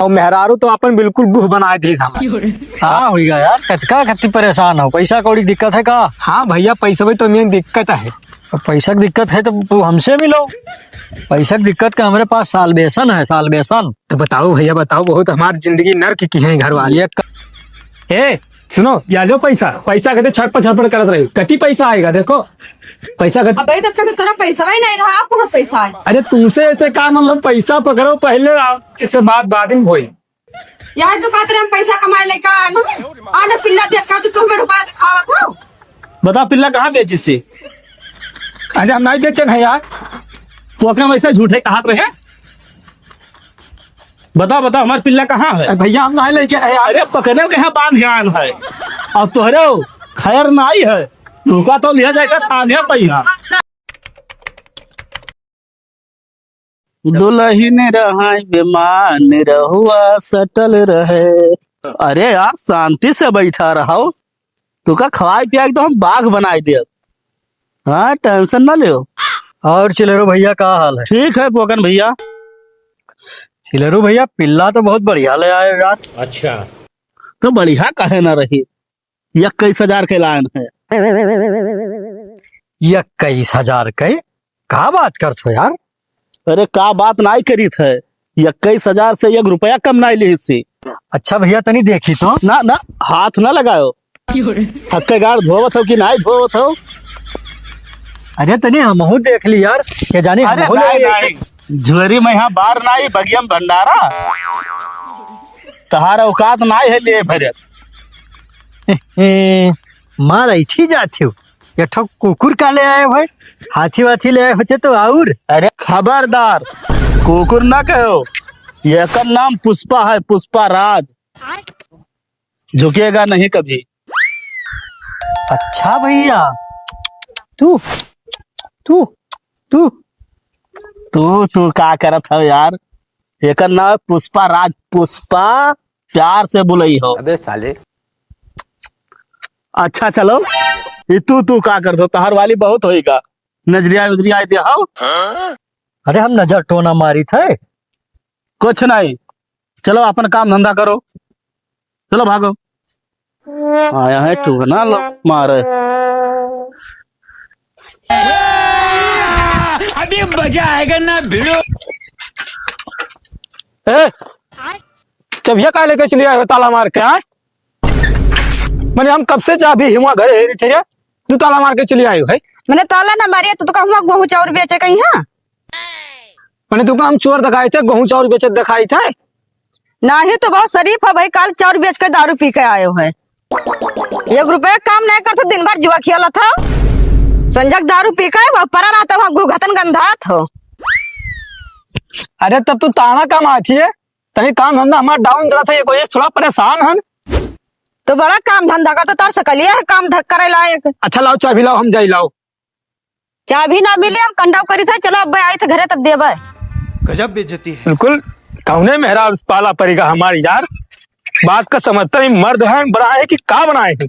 और मेहरारू तो अपन बिल्कुल गुह बनाए दी हाँ होगा यार, कतका कति परेशान हो, पैसा कौड़ी दिक्कत है का? हाँ भैया पैसा भी तो मेन दिक्कत है। पैसा की दिक्कत है तो हमसे मिलो। पैसा की दिक्कत का हमारे पास साल बेसन है, साल बेसन। तो बताओ भैया बताओ, बहुत हमारी जिंदगी नर्क की है घर वाले। ए सुनो, या लो पैसा कहते छटपट करत रही, कति पैसा आएगा देखो पैसा कति। अबे तो कभी तेरा पैसा ही नहीं रहा, आपको पैसा है। अरे तुमसे ऐसे का मतलब, पैसा पकड़ो पहले, इससे बात में होई। यार तो कहते हम पैसा कमाए लेका आने पिल्ला बेच का तो हमें रुपया दिखावा था। बता पिल्ला कहाँ बेची से? अरे हम नहीं बेचन है यार, तो क्या वैसे झूठे कहा रहे? बता बता हमारे पिल्ला कहाँ है? भैया हम नहीं लेके आए। अरे पकड़ने के यहाँ बांध ध्यान है और तोहरे खैर नहीं है, तुका तो लिया जाएगा थाने पैसा। दुल्हन रहा बेमान रहुआ सटल रहे। अरे यार शांति से बैठा रहो, तुका खवाए पिया तो हम बाघ बनाए दे। हाँ टेंशन ना ले। और चिलरू भैया का हाल है? ठीक है पोकन भैया। चिलरू भैया पिल्ला तो बहुत बढ़िया ले आए यार। अच्छा तो बढ़िया कहे ना रही, 21,000 के लाइन है। 21,000 के का बात करते हो यार? अरे का बात नहीं करी थे, 21,000 से 1 रुपया कम नहीं ली से। अच्छा भैया तनी देखी तो। ना ना हाथ ना लगाओ, हक्के गाड़ धोवत हो कि नहीं धोवत हो? अरे तनी हमहू देख ली यार, क्या जाने अरे हमहू ले आए। झुरी में यहाँ बार नहीं बगियम भंडारा, तहारा औकात नहीं है लिए भरे। मार ऐठी जाती हो, ये ठो कुकुर का ले आए भाई, हाथी वाथी ले आए होते तो और। अरे खबरदार कुकुर ना कहो, ये का नाम पुष्पा है, पुष्पा राज, झुकेगा नहीं कभी। अच्छा भैया तू तू तू तू का करत हो यार? एक नाम पुष्पा राज, पुष्पा प्यार से बुलई हो। अबे साले। अच्छा चलो, ये तू का कर दो, तहार वाली बहुत होएगा, नजरिया उजरिया दिया हो। अरे हम नजर टोना मारी थे, कुछ नहीं, चलो अपन काम धंधा करो, चलो भागो। आया है तू ना मारे। अभी मजा आएगा ना भिड़ो। चबिया का लेके चलिए आए ताला मार के? मैंने हम कब से चाबी हिमा घरे थे, तू ताला मार के चली आई है? मैंने ताला ना मारिया तो कहूँ गेहूँ चाउर बेचे कहीं। हाँ मैंने तू हम चोर दिखाए थे, गेहूं चाउर बेचत दिखाई थे। नहीं तो बहुत शरीफ है भाई, कल चाउर बेच के दारू पी के आए है। 1 रुपया काम नहीं करते, दिन भर जुआ खेला था, संजक दारू पी के परा रहता वहाँ घुघतन गंधा था। अरे तब तू ताना काम आती है, तनी काम धंधा हमारा डाउन चला था, ये कोई थोड़ा परेशान है। तो बड़ा काम धंधा करता, तार सकलिया है काम करे लायक। अच्छा लाओ चाबी लाओ, हम जाई लाओ। चाबी ना मिले हम कंडाव करी था, चलो अब आए थे घरे तब देवे। गजब बेइज्जती है। बिल्कुल कौने मेहरा उस पाला पड़ेगा हमारी यार, बात का समझता नहीं, मर्द है बना है कि का बनाए हैं।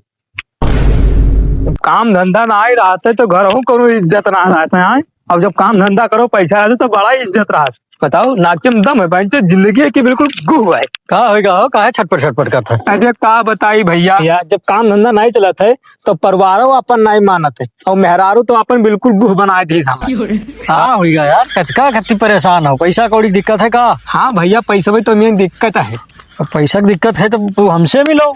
जब काम धंधा ना ही रहा तो घर हो करो इज्जत ना रहता है, अब जब काम धंधा करो पैसा आते तो बड़ा ही इज्जत रहा। बताओ नाकिम दम है भाई, जिंदगी है कि बिल्कुल गुह है। का होगा हो, का है छटपट करता है? अरे का बताई भैया, जब काम धंधा नहीं चलत है तो परिवारों अपन नहीं मानत है, और मेहरारू तो अपन बिल्कुल गुह बनाए दी। हाँ होगा यार, कतका कति परेशान हो, पैसा कौड़ी दिक्कत है का? हाँ भैया पैसा भी तो मेन दिक्कत है। पैसा की दिक्कत है तो हमसे मिलो।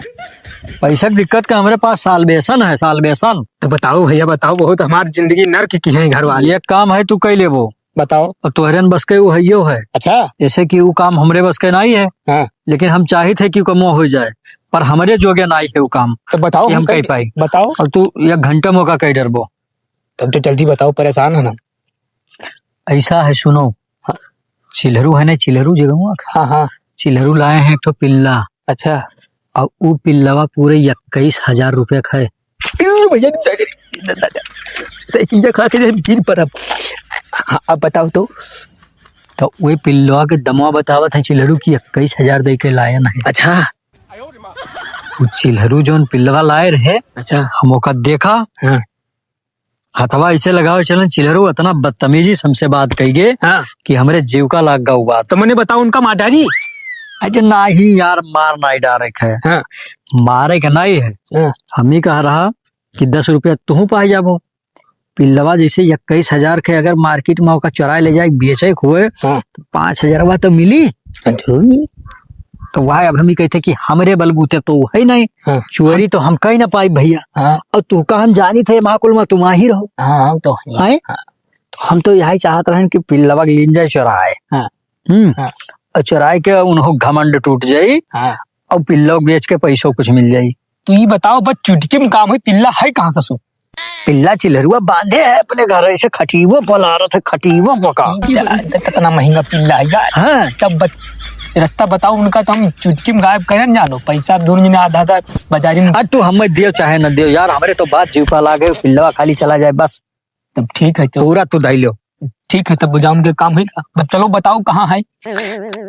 पैसा की दिक्कत का हमारे पास साल बेसन है, साल बेसन। तो बताओ भैया बताओ, बहुत हमारी जिंदगी नर्क की है घर वाले। ये काम है तू कई लेबो, बताओ। और तुहरन बस के वो है। अच्छा जैसे कि वो काम हमरे बस के नहीं है। हाँ। लेकिन हम चाहे थे कि कमो हो जाए, पर हमारे जोगे नहीं है वो काम। तो बताओ हम कही पाई। बताओ। और तू 1 घंटा मौका कही डरबो? तब तो जल्दी बताओ, परेशान है ना। ऐसा है सुनो, चिलहरू है ना, चिलहरू जगह। हाँ हाँ चिलहरू लाए हैं एक तो पिल्ला। अच्छा, और वो पिल्लावा पूरे 21,000 रुपये का है भैया। अब बताओ तो वही पिल्लवा के दमवा बतावत है चिलहरू की 21,000 दे के लाए नहीं। अच्छा, वो चिलहरू जो पिल्लवा लाए रहे, अच्छा हम ओका देखा। हाँ। हथवा ऐसे लगाओ चलन, चिलहरू इतना बदतमीजी हमसे बात कही गे हाँ। कि हमरे जीव का लाग गया बात। तो मैंने बताओ उनका माटारी। अरे नहीं यार, मार नहीं डायरेक्ट है। हाँ। मारे का नहीं है। हाँ। हम ही कह रहा कि 10 रुपया तू पाई जाबो। पिल्लवा जैसे 21,000 के अगर मार्केट में ओका चुराए ले जाए बेचे हुए हाँ। तो 5,000 तो मिली। जरूर मिली। तो वह अब हम ही कहते कि हमरे बलबूते तो है नहीं। हाँ। चोरी तो हम कहीं ना पाई भैया। हाँ और तू का हम जानी थे महाकुल में तुम ही रहो। हाँ तो हैं? तो हम तो यही चाहत रहे कि पिल्लवा के लीन जाए चुराए। हाँ। हाँ। और चुराए के उन्हों घमंड टूट जाई हाँ। और पिल्ला बेच के पैसों कुछ मिल जाई। तो ये बताओ बस चुटकी में काम हुई, पिल्ला है कहाँ ससुर? पिल्ला चिलरुआ बांधे है अपने घर, ऐसे खटीवो पला रहा था, खटीवो पका। कितना महंगा पिल्ला है यार। हाँ। तब रास्ता बताओ उनका, तो हम चुटकी में गायब करन जानो, पैसा दूर में आधा आधा बाजारी में। तू हमें देव चाहे न देव यार, हमारे तो बात जीव पा लागे, पिल्ला खाली चला जाए बस। तब ठीक है, तो पूरा तू दाई लो। ठीक है, तब बुझाऊं के काम होगा। तब चलो बताओ कहाँ है।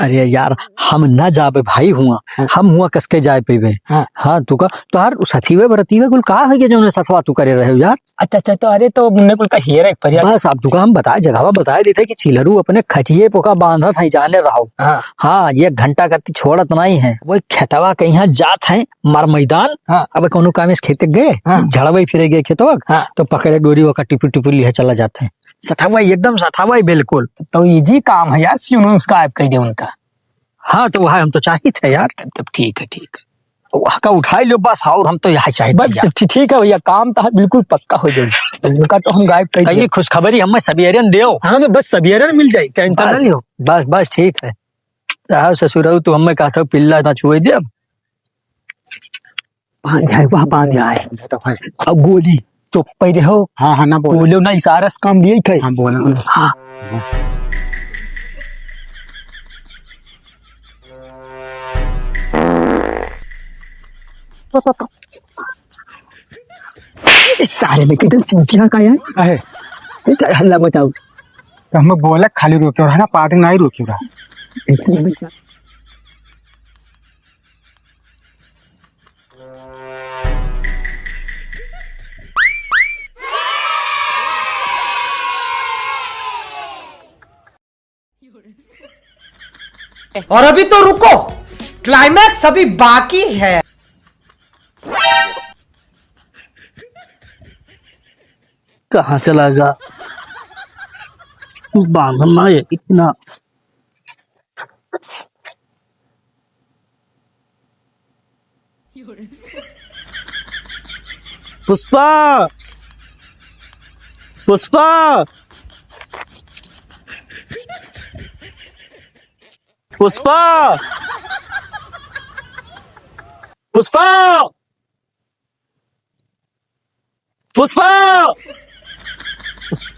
अरे यार हम न जाबे भाई हुआ, हम हुआ कसके जाए पेबे। हाँ। हाँ तू का तो यार सथीवे बरतीवे कुल का है जो सथवा तू करे रहे हो यार। अच्छा अच्छा, तो अरे तो मुन्ने कुल का हेर है परिया। बस आप तू का हम बताए जगह बताए देते कि चिलरू अपने खचिए पोका बांधा था जाने रहो। हाँ। हाँ, ये घंटा कति छोड़त नहीं है, वो खेतवा कहीं जात है मार मैदान। हाँ। अब कोनो काम इस खेत गए। हाँ। झड़वे फिरे गए खेतवा। हाँ। तो पकड़े डोरी वो टिपी टिपी लिया चला जाते हैं। सथावा एकदम सथावा बिल्कुल। तो इजी काम है यार, सी उन्होंने गायब कर दे उनका। हाँ तो वह हम तो चाहिए थे यार। तब ठीक है, ठीक है। वह का उठाई लो बस, और हम तो यहाँ चाहिए बस ठीक है भैया, काम तो बिल्कुल पक्का हो जाएगा। उनका तो हम गायब कर कहीं देंगे। खुशखबरी हमें सवेरे देव। हाँ मैं बस सवेरे मिल जाए, टेंशन ना लियो। बस बस ठीक है। चाहे ससुर तू हमें कहा था पिल्ला ना छुए दे। अब बांध आए, वहाँ बांध आए। अब गोली चुप पे रहो। हाँ हाँ ना बोलो ना, इशारा से काम दिए थे। हाँ बोला। हाँ। इस सारे में कितने चूतिया का है। हल्ला मचाओ। तो हमें बोला खाली रोके रहा ना, पार्टी नहीं रोके रहा। और अभी तो रुको, क्लाइमैक्स अभी बाकी है। कहाँ चला गया? बांधना है इतना। पुष्पा, पुष्पा, पुष्पा, पुष्पा, पुष्पा।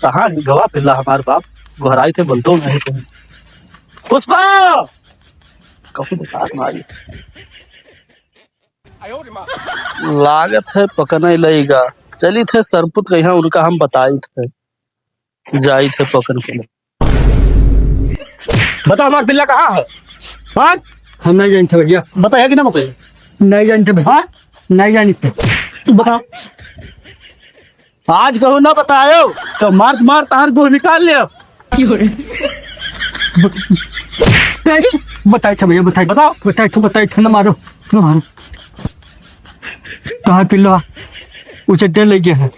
कहाँ गवा पिल्ला हमारे बाप घर आए थे, बोलते नहीं तुम। पुष्पा कहूँ बता मारी लागत है पकने लगेगा। चली थे सरपुत कहीं उनका हम बताई थे, जाई थे पकड़ के लिए। बता हमारा पिल्ला कहाँ है? हाँ हम नहीं जानते भैया। बताया कि ना बताइए? नहीं जानते भैया। हाँ नहीं जानते। बताओ। आज कहूँ ना बतायो तो मार्च मार तार को निकाल ले। बताए थे भैया, बताए बताओ। बताए थे ना मारो ना मारो। कहाँ पिल्लवा? उचड्डे ले गया है,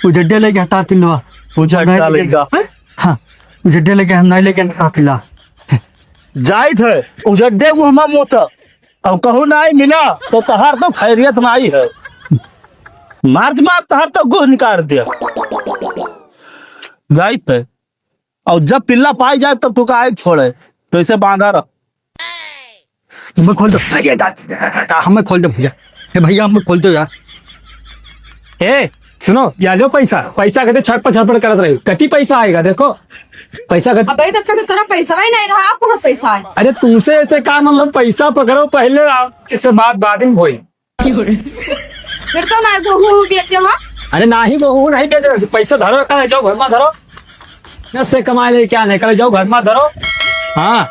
उचड्डे ले गया तार पिल्लवा। उजड्डा लेगा। हाँ उचड्डे ले गया, हम नहीं ले गए कहाँ पिल्ला। जाई थे उजड्डे मुहमा मोत और कहूँ नहीं मिला तो तहार तो खैरियत नहीं है। मार्च मार तहार तो गोह निकाल दिया। जाई थे और जब पिल्ला पाई जाए तब तू का आए छोड़े, तो इसे बांधा रह। हमें खोल दो, हमें खोल दो भैया। भैया हमें खोल दो यार। ए सुनो, या लो पैसा। पैसा कहते छटपट छटपट करत रही, कति पैसा आएगा देखो। पैसा कहते अबे तक तो तेरा पैसा ही नहीं रहा, आपको पैसा है। अरे तुमसे ऐसे काम, मतलब पैसा पकड़ो पहले, इससे बाद में होई। फिर तो ना गहूँ बेचे हो। अरे नहीं बहू नहीं बेच, पैसा धरो, कल जाओ घर में धरो। से कमा ले क्या नहीं, कल जाओ घर में धरो। हाँ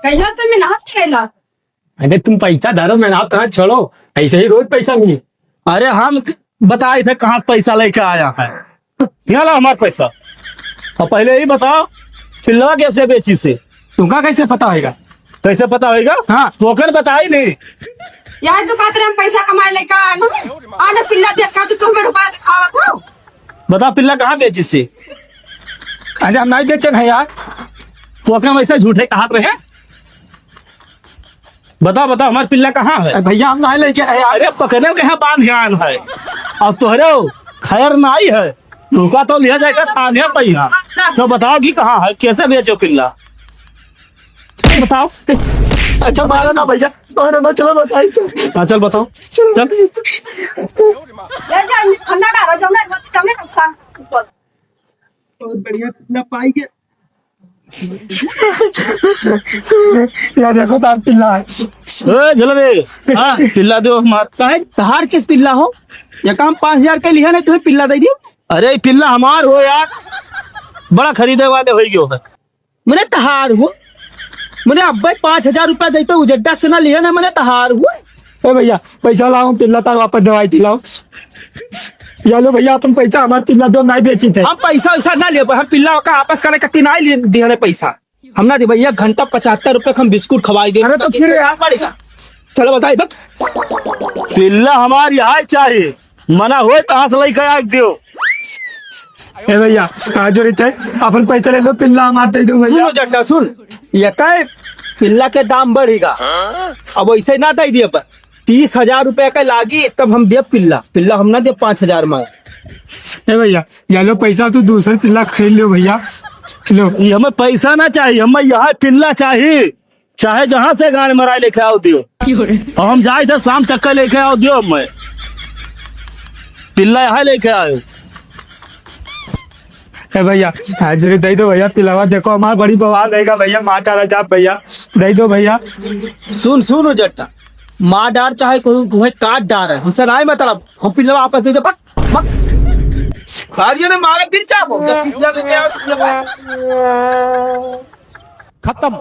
कहियो तो मैं ना ठेला। अरे तुम पैसा धरो, मैं ना तो छोड़ो, ऐसे ही रोज पैसा मिले। अरे हम बताए थे कहाँ पैसा लेके आया है, यहाँ ला हमारा पैसा। और पहले ही बताओ पिल्ला कैसे बेची से? तुमका कैसे पता होगा? कैसे पता होगा? हाँ। टोकन बताई नहीं। यार दुकान हम पैसा कमाए लेका आने पिल्ला बेच का तो तुम्हें रुपया दिखावा था। बता पिल्ला कहाँ बेची से? अरे हम नहीं बेचन है यार। टोकन वैसे झूठे कहा रहे? बता बता हमारे पिल्ला कहाँ है? भैया हम नहीं लेके आए यार। अरे पकड़ने के यहाँ बांध ध्यान है और तोहरे खैर नहीं है। तुमका तो लिया जाएगा थाने पैया। तो बताओ कि कहाँ है, कैसे बेचो पिल्ला बताओ। अच्छा मारो ना भैया, मारो ना, चलो बताइए तो। हाँ चल बताओ चल। ले जा खंडा डालो जमने जमने नुकसान। बहुत बढ़िया पिल्ला पाई के। यार देखो तार पिल्ला है। चलो रे। हाँ पिल्ला दो हमार। कहे तहार किस पिल्ला हो? ये काम 5,000 के लिया नहीं तुम्हें पिल्ला दे दियो। अरे पिल्ला हमार हो यार, बड़ा खरीदे वाले हो गयो है। मैंने तहार हो, मैंने अब्बे 5,000 रुपया देते उजड्डा से ना लिया ना, मैंने तहार हुआ। ए भैया पैसा लाओ, पिल्ला तार वापस दवाई दिलाओ। या लो भैया तुम पैसा, हमारे पिल्ला दो नहीं बेची थे। हम पैसा वैसा ना ले, हम पिल्ला का आपस करे कति ना ले दिया पैसा। हम ना दे भैया, घंटा 75 रुपए हम बिस्कुट खवाई दे। अरे तो फिर यार पड़ेगा। चलो बताइए बक। पिल्ला हमार यहाँ चाहिए, मना हो कहाँ से लेकर आ दियो। ए भैया आज जो रहते अपन पैसा ले लो, पिल्ला हमारे दे दो भैया। सुनो जड्डा सुन, ये कहे पिल्ला के दाम बढ़ेगा, अब वैसे ना दे दिए पर 30,000 रुपए का लागी तब हम दे पिल्ला। पिल्ला हम ना दे 5,000 में। ए भैया या लो पैसा, तू दूसरा पिल्ला खरीद लो भैया। लो ये हमें पैसा ना चाहिए, हमें यहाँ पिल्ला चाहिए, चाहे जहाँ से गाड़ी मराई लेके आओ दियो। और हम जाए थे शाम तक का लेके आओ दियो। हमें पिल्ला यहाँ लेके आयो। ए भैया हाजिरी दे दो भैया, पिलावा देखो हमारा बड़ी बवाल रहेगा भैया, मार डाला जा भैया, दे दो भैया। सुन सुन जट्टा, मार डार चाहे कोई तुम्हें काट डार है, हमसे ना मतलब। हम पिल्ला वापस दे दे बक बक। ने मारा फिर क्या खत्म।